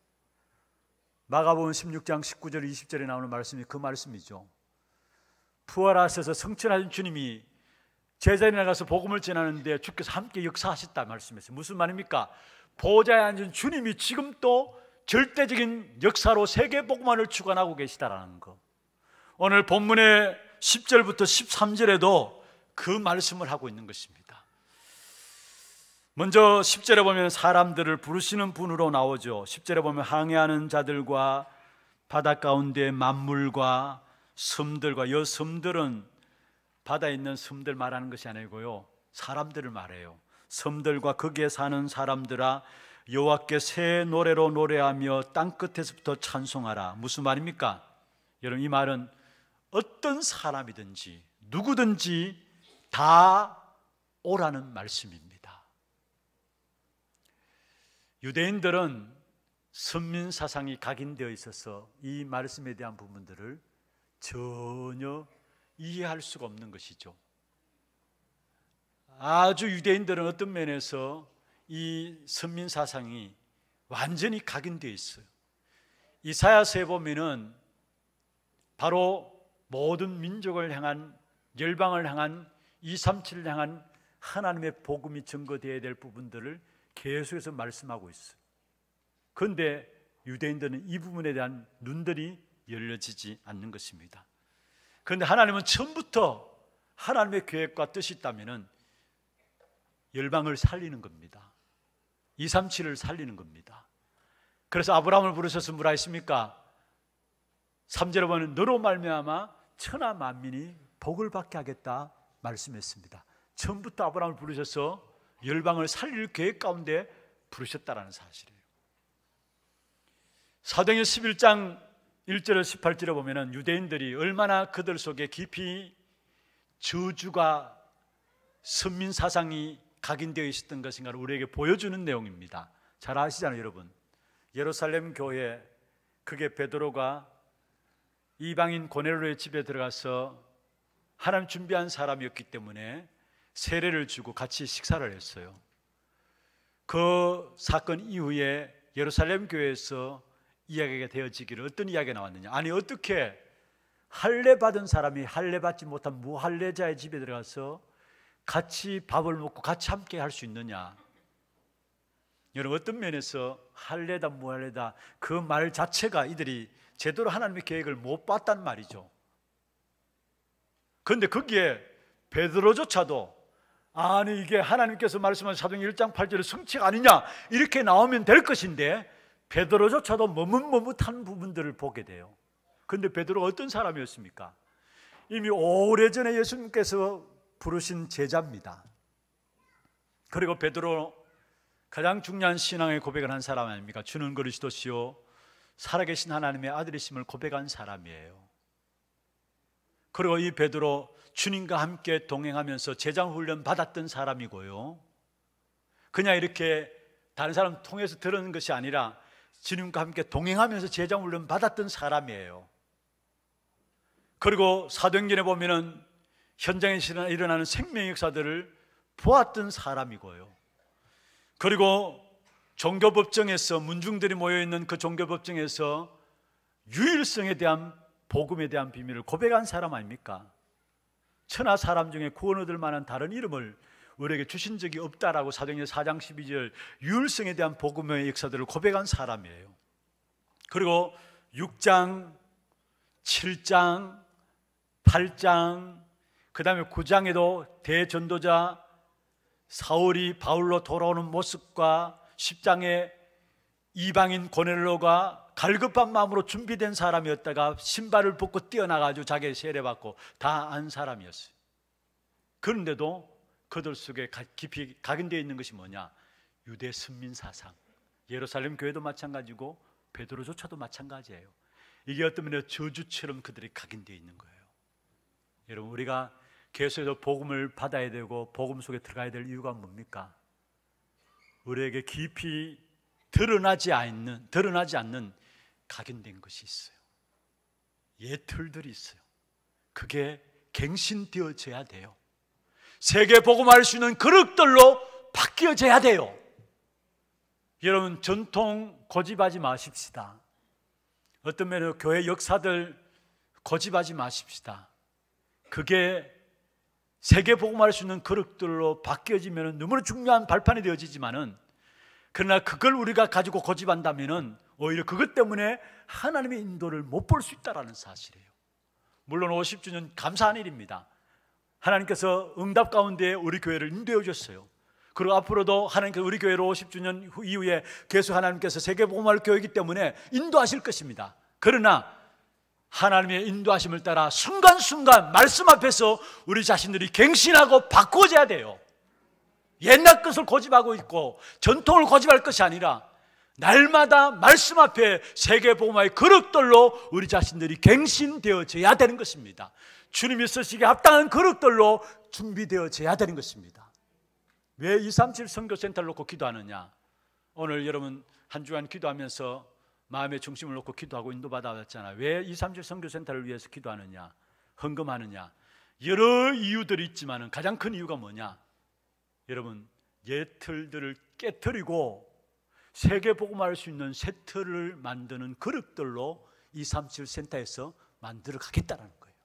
마가복음 16장 19절 20절에 나오는 말씀이 그 말씀이죠. 부활하셔서 성천하신 주님이 제자리에 나가서 복음을 전하는데 주께서 함께 역사하셨다 말씀했어요. 무슨 말입니까? 보좌에 앉은 주님이 지금 또 절대적인 역사로 세계복음화를 주관하고 계시다라는 것. 오늘 본문의 10절부터 13절에도 그 말씀을 하고 있는 것입니다. 먼저 10절에 보면 사람들을 부르시는 분으로 나오죠. 10절에 보면 항해하는 자들과 바다 가운데 만물과 섬들과, 이 섬들은 바다에 있는 섬들 말하는 것이 아니고요, 사람들을 말해요. 섬들과 거기에 사는 사람들아, 여호와께 새 노래로 노래하며 땅끝에서부터 찬송하라. 무슨 말입니까? 여러분, 이 말은 어떤 사람이든지 누구든지 다 오라는 말씀입니다. 유대인들은 선민 사상이 각인되어 있어서 이 말씀에 대한 부분들을 전혀 이해할 수가 없는 것이죠. 아주 유대인들은 어떤 면에서 이 선민 사상이 완전히 각인되어 있어요. 이사야서에 보면은 바로 모든 민족을 향한, 열방을 향한, 237을 향한 하나님의 복음이 증거되어야 될 부분들을 계속해서 말씀하고 있어요. 그런데 유대인들은 이 부분에 대한 눈들이 열려지지 않는 것입니다. 그런데 하나님은 처음부터 하나님의 계획과 뜻이 있다면 열방을 살리는 겁니다. 237을 살리는 겁니다. 그래서 아브라함을 부르셔서 뭐라 했습니까? 3절에 보면 너로 말미암아 천하 만민이 복을 받게 하겠다 말씀했습니다. 처음부터 아브라함을 부르셔서 열방을 살릴 계획 가운데 부르셨다라는 사실이에요. 사도행전 11장 1절에서 18절에 보면 유대인들이 얼마나 그들 속에 깊이 저주가 선민 사상이 각인되어 있었던 것인가를 우리에게 보여주는 내용입니다. 잘 아시잖아요, 여러분. 예루살렘 교회, 그게 베드로가 이방인 고넬료의 집에 들어가서 하나님 준비한 사람이었기 때문에 세례를 주고 같이 식사를 했어요. 그 사건 이후에 예루살렘 교회에서 이야기가 되어지기를 어떤 이야기가 나왔느냐, 아니 어떻게 할례 받은 사람이 할례 받지 못한 무할례자의 집에 들어가서 같이 밥을 먹고 같이 함께 할 수 있느냐. 여러분, 어떤 면에서 할례다 무할례다 그 말 자체가 이들이 제대로 하나님의 계획을 못 봤단 말이죠. 그런데 거기에 베드로조차도 아니 이게 하나님께서 말씀하신 사도행전 1장 8절의 성취가 아니냐 이렇게 나오면 될 것인데 베드로조차도 머뭇머뭇한 부분들을 보게 돼요. 그런데 베드로가 어떤 사람이었습니까? 이미 오래전에 예수님께서 부르신 제자입니다. 그리고 베드로 가장 중요한 신앙의 고백을 한 사람 아닙니까? 주는 그리스도시요 살아계신 하나님의 아들이심을 고백한 사람이에요. 그리고 이 베드로 주님과 함께 동행하면서 제자 훈련 받았던 사람이고요, 그냥 이렇게 다른 사람 통해서 들은 것이 아니라 주님과 함께 동행하면서 제자 훈련 받았던 사람이에요. 그리고 사도행전에 보면은 현장에 일어나는 생명 역사들을 보았던 사람이고요, 그리고 종교법정에서 문중들이 모여있는 그 종교법정에서 유일성에 대한 복음에 대한 비밀을 고백한 사람 아닙니까? 천하 사람 중에 구원 얻을 만한 다른 이름을 우리에게 주신 적이 없다라고 사도행전 4장 12절 유일성에 대한 복음의 역사들을 고백한 사람이에요. 그리고 6장, 7장, 8장, 그 다음에 9장에도 대전도자 사울이 바울로 돌아오는 모습과 10장에 이방인 고넬료가 갈급한 마음으로 준비된 사람이었다가 신발을 벗고 뛰어나가지고 자기 세례받고 다 안 사람이었어요. 그런데도 그들 속에 깊이 각인되어 있는 것이 뭐냐? 유대 선민 사상. 예루살렘 교회도 마찬가지고 베드로조차도 마찬가지예요. 이게 어떤 면에서 저주처럼 그들이 각인되어 있는 거예요. 여러분, 우리가 계속해서 복음을 받아야 되고 복음 속에 들어가야 될 이유가 뭡니까? 우리에게 깊이 드러나지 않는 각인된 것이 있어요. 예틀들이 있어요. 그게 갱신되어져야 돼요. 세계 복음할 수 있는 그릇들로 바뀌어져야 돼요. 여러분, 전통 고집하지 마십시다. 어떤 면으로 교회 역사들 고집하지 마십시다. 그게 세계 복음할 수 있는 그릇들로 바뀌어지면 너무나 중요한 발판이 되어지지만은, 그러나 그걸 우리가 가지고 고집한다면은 오히려 그것 때문에 하나님의 인도를 못 볼 수 있다는 사실이에요. 물론 50주년 감사한 일입니다. 하나님께서 응답 가운데 우리 교회를 인도해 주셨어요. 그리고 앞으로도 하나님께서 우리 교회를 50주년 이후에 계속 하나님께서 세계복음화를 교회이기 때문에 인도하실 것입니다. 그러나 하나님의 인도하심을 따라 순간순간 말씀 앞에서 우리 자신들이 갱신하고 바꾸어져야 돼요. 옛날 것을 고집하고 있고 전통을 고집할 것이 아니라 날마다 말씀 앞에 세계복음화의 그릇들로 우리 자신들이 갱신되어져야 되는 것입니다. 주님이 쓰시기에 합당한 그릇들로 준비되어져야 되는 것입니다. 왜 237 선교센터를 놓고 기도하느냐? 오늘 여러분 한 주간 기도하면서 마음의 중심을 놓고 기도하고 인도받아왔잖아요. 왜 237 선교센터를 위해서 기도하느냐? 헌금하느냐? 여러 이유들이 있지만 가장 큰 이유가 뭐냐? 여러분, 예틀들을 깨트리고 세계복음화할 수 있는 세트를 만드는 그릇들로 237 센터에서 만들어 가겠다는 거예요.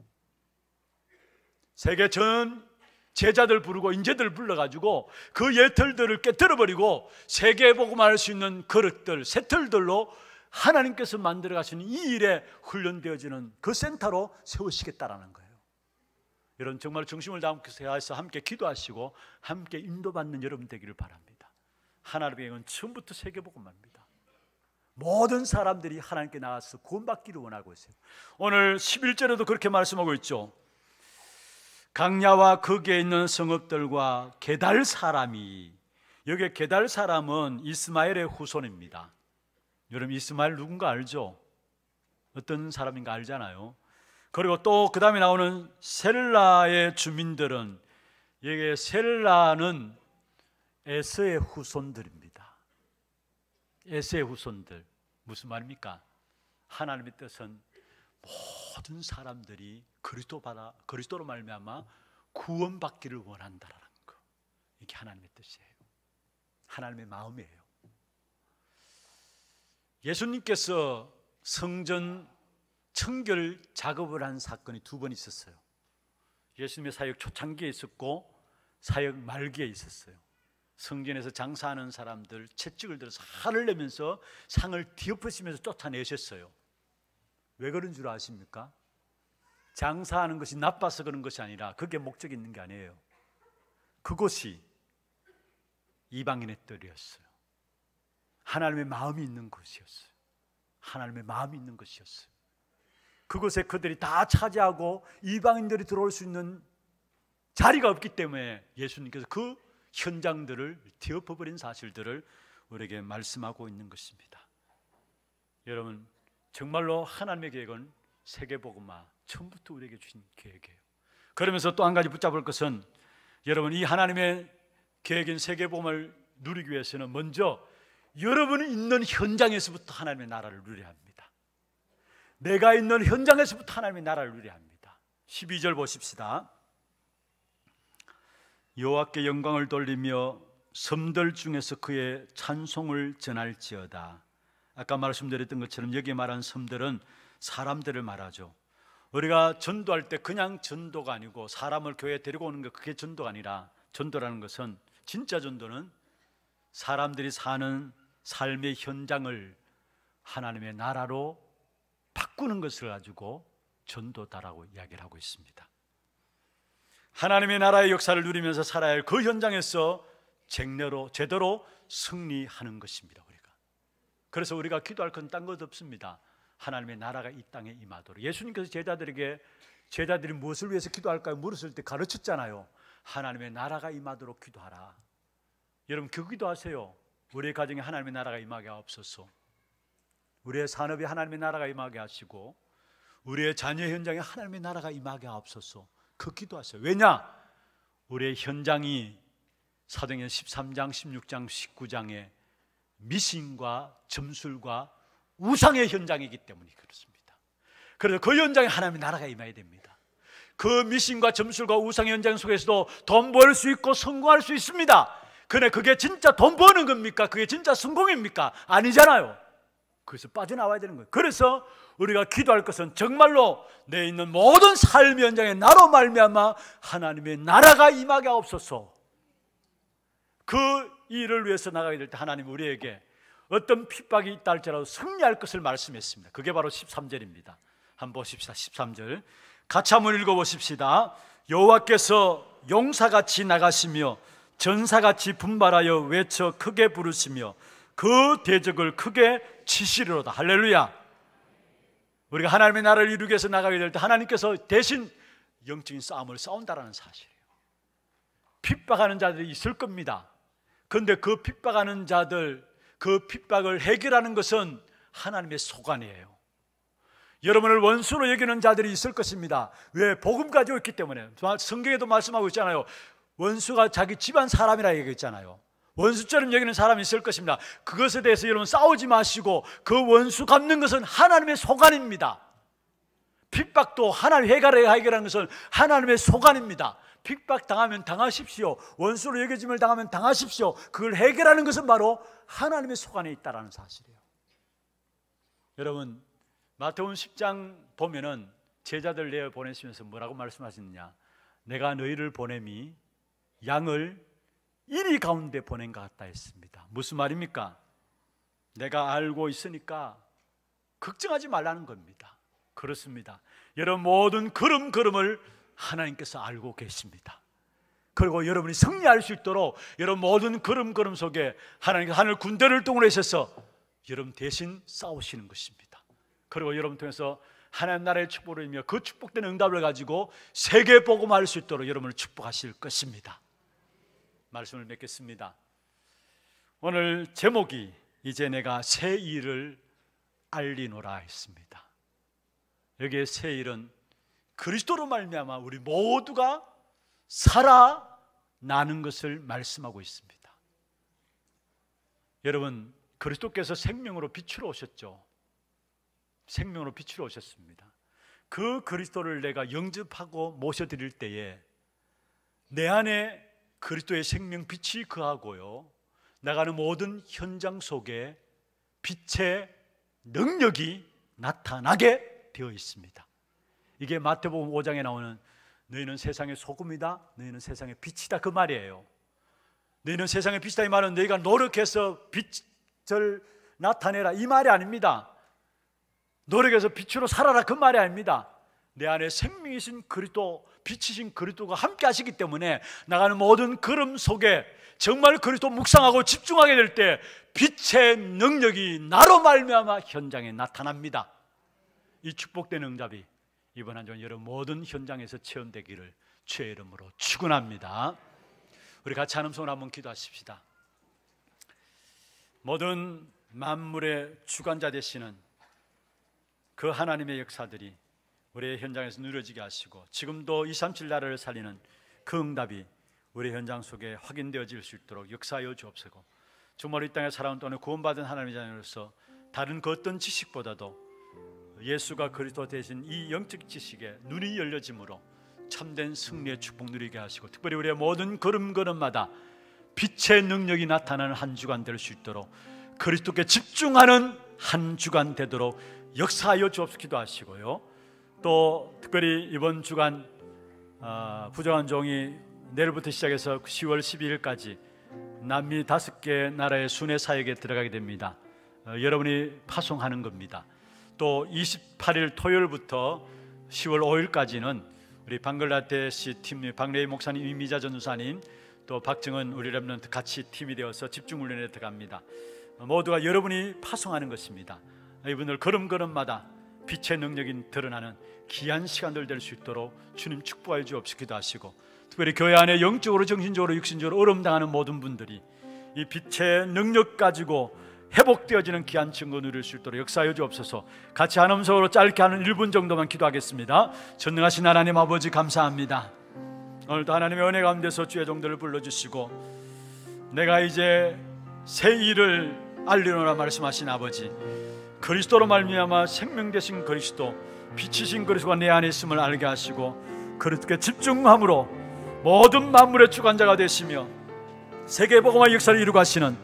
세계 전 제자들 부르고 인재들 불러가지고 그 예틀들을 깨트려버리고 세계복음화할 수 있는 그릇들, 세틀들로 하나님께서 만들어 가시는 이 일에 훈련되어지는 그 센터로 세우시겠다라는 거예요. 여러분 정말 중심을 다해서 함께 기도하시고 함께 인도받는 여러분 되기를 바랍니다. 하나님의 영은 처음부터 세계복음화입니다. 모든 사람들이 하나님께 나와서 구원받기를 원하고 있어요. 오늘 11절에도 그렇게 말씀하고 있죠. 강야와 거기에 있는 성읍들과 게달 사람이, 여기 게달 사람은 이스마엘의 후손입니다. 여러분 이스마엘 누군가 알죠? 어떤 사람인가 알잖아요. 그리고 또 그 다음에 나오는 셀라의 주민들은, 여기 셀라는 에서의 후손들입니다. 에서의 후손들. 무슨 말입니까? 하나님의 뜻은 모든 사람들이 그리스도로 말미암아 구원받기를 원한다라는 거. 이게 하나님의 뜻이에요. 하나님의 마음이에요. 예수님께서 성전 청결 작업을 한 사건이 두 번 있었어요. 예수님의 사역 초창기에 있었고 사역 말기에 있었어요. 성전에서 장사하는 사람들 채찍을 들어서 화를 내면서 상을 뒤엎으시면서 쫓아내셨어요. 왜 그런 줄 아십니까? 장사하는 것이 나빠서 그런 것이 아니라 그게 목적이 있는 게 아니에요. 그곳이 이방인의 뜰이었어요. 하나님의 마음이 있는 곳이었어요. 하나님의 마음이 있는 것이었어요. 그곳에 그들이 다 차지하고 이방인들이 들어올 수 있는 자리가 없기 때문에 예수님께서 그 현장들을 뒤엎어버린 사실들을 우리에게 말씀하고 있는 것입니다. 여러분 정말로 하나님의 계획은 세계복음화 처음부터 우리에게 주신 계획이에요. 그러면서 또 한 가지 붙잡을 것은, 여러분 이 하나님의 계획인 세계복음을 누리기 위해서는 먼저 여러분이 있는 현장에서부터 하나님의 나라를 누려야 합니다. 내가 있는 현장에서부터 하나님의 나라를 누려야 합니다. 12절 보십시다. 여호와께 영광을 돌리며 섬들 중에서 그의 찬송을 전할지어다. 아까 말씀드렸던 것처럼 여기 말한 섬들은 사람들을 말하죠. 우리가 전도할 때 그냥 전도가 아니고 사람을 교회에 데리고 오는 것, 그게 전도가 아니라, 전도라는 것은, 진짜 전도는 사람들이 사는 삶의 현장을 하나님의 나라로 바꾸는 것을 가지고 전도다라고 이야기를 하고 있습니다. 하나님의 나라의 역사를 누리면서 살아야 할 그 현장에서 제대로 승리하는 것입니다. 그래서 우리가 기도할 건 딴 것 없습니다. 하나님의 나라가 이 땅에 임하도록. 예수님께서 제자들이 무엇을 위해서 기도할까요? 물었을 때 가르쳤잖아요. 하나님의 나라가 임하도록 기도하라. 여러분 그 기도하세요. 우리의 가정에 하나님의 나라가 임하게 하옵소서. 우리의 산업에 하나님의 나라가 임하게 하시고 우리의 자녀 현장에 하나님의 나라가 임하게 하옵소서. 그 기도하세요. 왜냐? 우리의 현장이 사도행전 13장, 16장, 19장에 미신과 점술과 우상의 현장이기 때문에 그렇습니다. 그래서 그 현장에 하나님의 나라가 임해야 됩니다. 그 미신과 점술과 우상의 현장 속에서도 돈 벌 수 있고 성공할 수 있습니다. 그런데 그게 진짜 돈 버는 겁니까? 그게 진짜 성공입니까? 아니잖아요. 그래서 빠져나와야 되는 거예요. 그래서 우리가 기도할 것은 정말로 내 있는 모든 삶의 현장에 나로 말미암아 하나님의 나라가 임하게 하옵소서. 그 일을 위해서 나가게 될 때 하나님 우리에게 어떤 핍박이 있다 할지라도 승리할 것을 말씀했습니다. 그게 바로 13절입니다. 한번 보십시다. 13절 같이 한번 읽어보십시다. 여호와께서 용사같이 나가시며 전사같이 분발하여 외쳐 크게 부르시며 그 대적을 크게 치시리로다. 할렐루야. 우리가 하나님의 나라를 이루기 위해서 나가게 될 때 하나님께서 대신 영적인 싸움을 싸운다라는 사실이에요. 핍박하는 자들이 있을 겁니다. 그런데 그 핍박하는 자들, 그 핍박을 해결하는 것은 하나님의 소관이에요. 여러분을 원수로 여기는 자들이 있을 것입니다. 왜? 복음 가지고 있기 때문에. 성경에도 말씀하고 있잖아요. 원수가 자기 집안 사람이라 얘기했잖아요. 원수처럼 여기는 사람이 있을 것입니다. 그것에 대해서 여러분 싸우지 마시고 그 원수 갚는 것은 하나님의 소관입니다. 핍박도 하나님 해결하는 것은 하나님의 소관입니다. 핍박당하면 당하십시오. 원수로 여겨짐을 당하면 당하십시오. 그걸 해결하는 것은 바로 하나님의 속 안에 있다는 사실이에요. 여러분, 마태복음 10장 보면은 제자들 내어 보내시면서 뭐라고 말씀하시느냐? 내가 너희를 보냄이 양을 이리 가운데 보낸 것 같다 했습니다. 무슨 말입니까? 내가 알고 있으니까 걱정하지 말라는 겁니다. 그렇습니다. 여러분 모든 걸음걸음을 하나님께서 알고 계십니다. 그리고 여러분이 승리할 수 있도록 여러분 모든 걸음걸음 속에 하나님께서 하늘 군대를 동원하셔서 여러분 대신 싸우시는 것입니다. 그리고 여러분 통해서 하나님 나라의 축복을 이며 그 축복된 응답을 가지고 세계 복음화할 수 있도록 여러분을 축복하실 것입니다. 말씀을 맺겠습니다. 오늘 제목이 이제 내가 새 일을 알리노라 했습니다. 여기에 새 일은 그리스도로 말미암아 우리 모두가 살아나는 것을 말씀하고 있습니다. 여러분, 그리스도께서 생명으로 빛으로 오셨죠. 생명으로 빛으로 오셨습니다. 그 그리스도를 내가 영접하고 모셔드릴 때에 내 안에 그리스도의 생명 빛이 거하고요, 나가는 모든 현장 속에 빛의 능력이 나타나게 되어 있습니다. 이게 마태복음 5장에 나오는 너희는 세상의 소금이다, 너희는 세상의 빛이다 그 말이에요. 너희는 세상의 빛이다 이 말은 너희가 노력해서 빛을 나타내라 이 말이 아닙니다. 노력해서 빛으로 살아라 그 말이 아닙니다. 내 안에 생명이신 그리스도, 빛이신 그리스도가 함께 하시기 때문에 나가는 모든 걸음 속에 정말 그리스도 묵상하고 집중하게 될 때 빛의 능력이 나로 말미암아 현장에 나타납니다. 이 축복된 응답이 이번 한 주 여러분 모든 현장에서 체험되기를 주의 이름으로 축원합니다. 우리 같이 한음 손을 한번 기도하십시다. 모든 만물의 주관자 되시는 그 하나님의 역사들이 우리의 현장에서 누려지게 하시고 지금도 237 나라를 살리는 그 응답이 우리 현장 속에 확인되어질 수 있도록 역사하여 주옵소서. 정말 이 땅에 살아온 동안에 구원받은 하나님의 자녀로서 다른 그 어떤 지식보다도 예수가 그리스도 되신 이 영적 지식에 눈이 열려짐으로 참된 승리의 축복 누리게 하시고 특별히 우리의 모든 걸음걸음마다 빛의 능력이 나타나는 한 주간 될 수 있도록 그리스도께 집중하는 한 주간 되도록 역사하여 주옵소서 기도하시고요. 또 특별히 이번 주간 부정한 종이 내일부터 시작해서 10월 12일까지 남미 5개 나라의 순회 사역에 들어가게 됩니다. 여러분이 파송하는 겁니다. 또 28일 토요일부터 10월 5일까지는 우리 방글라데시 팀 박래희 목사님, 이미자 전도사님, 또 박정은 우리 렘넌트 같이 팀이 되어서 집중훈련에 들어갑니다. 모두가 여러분이 파송하는 것입니다. 이분들 걸음걸음마다 빛의 능력이 드러나는 귀한 시간들 될 수 있도록 주님 축복하여 주옵소서 기도하시고 특별히 교회 안에 영적으로 정신적으로 육신적으로 어려움당하는 모든 분들이 이 빛의 능력 가지고 회복되어지는 귀한 증거 누릴 수 있도록 역사하여 주옵소서. 같이 한 음성으로 짧게 하는 1분 정도만 기도하겠습니다. 전능하신 하나님 아버지 감사합니다. 오늘도 하나님의 은혜 가운데서 주의 종들을 불러주시고 내가 이제 새 일을 알리노라 말씀하신 아버지, 그리스도로 말미암아 생명 되신 그리스도, 빛이신 그리스도가 내 안에 있음을 알게 하시고 그리스도께 집중함으로 모든 만물의 주관자가 되시며 세계복음화 역사를 이루고 하시는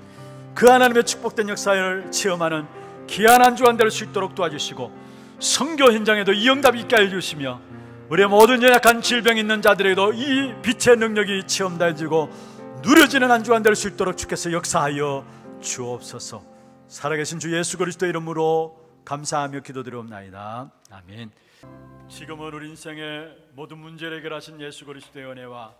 그 하나님의 축복된 역사를 체험하는 귀한 한 주간 될 수 있도록 도와주시고 선교 현장에도 이 응답이 있게 해주시며 우리의 모든 연약한 질병 있는 자들에게도 이 빛의 능력이 체험되어지고 누려지는 한 주간 될 수 있도록 주께서 역사하여 주옵소서. 살아계신 주 예수 그리스도 이름으로 감사하며 기도드리옵나이다. 아멘. 지금은 우리 인생의 모든 문제를 해결하신 예수 그리스도의 은혜와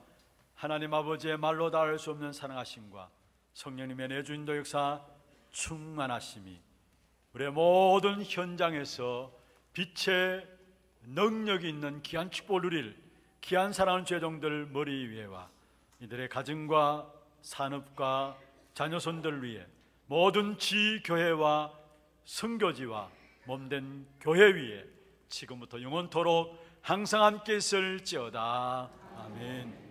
하나님 아버지의 말로 닿을 수 없는 사랑하심과 성령님의 내주인도 역사 충만하심이 우리의 모든 현장에서 빛의 능력이 있는 귀한 축복을 누릴 귀한 사랑하는 죄종들 머리 위에와 이들의 가정과 산업과 자녀손들 위해 모든 지교회와 선교지와 몸된 교회 위에 지금부터 영원토록 항상 함께 있을지어다. 아멘.